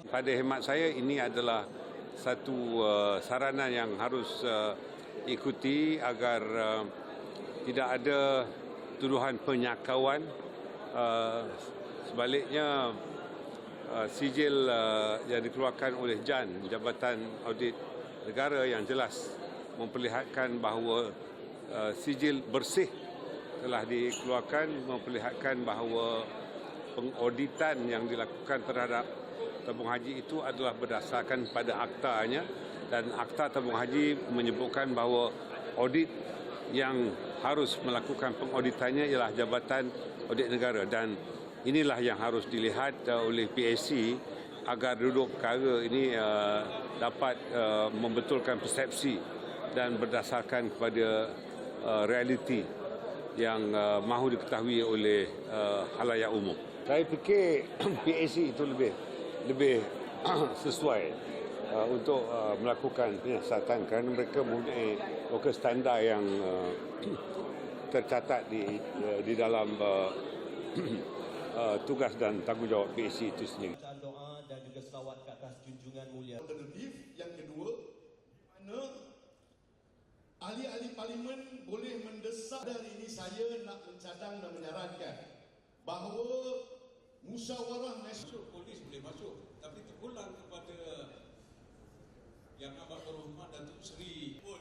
pada hemat saya ini adalah satu saranan yang harus ikuti agar tidak ada tuduhan penyakauan. Sebaliknya, sijil yang dikeluarkan oleh JAN, Jabatan Audit Negara, yang jelas memperlihatkan bahawa sijil bersih telah dikeluarkan, memperlihatkan bahawa pengauditan yang dilakukan terhadap tabung haji itu adalah berdasarkan pada aktanya, dan akta tabung haji menyebutkan bahawa audit yang harus melakukan pengauditannya ialah Jabatan Audit Negara, dan inilah yang harus dilihat oleh PAC agar duduk perkara ini dapat membetulkan persepsi dan berdasarkan kepada realiti yang mahu diketahui oleh khalayak umum. Saya fikir PAC itu lebih sesuai untuk melakukan penyiasatan kerana mereka mempunyai lokal standar yang tercatat di dalam tugas dan tanggungjawab PAC itu sendiri. Bacaan doa dan juga selawat ke atas junjungan mulia. Alternatif yang kedua, mana ahli-ahli parlimen boleh mendesak. Hari ini saya nak mencadang dan menyarankan bahawa musyawarah nasional, polis boleh masuk, tapi terpulang kepada Yang Amat Berhormat Datuk Seri pun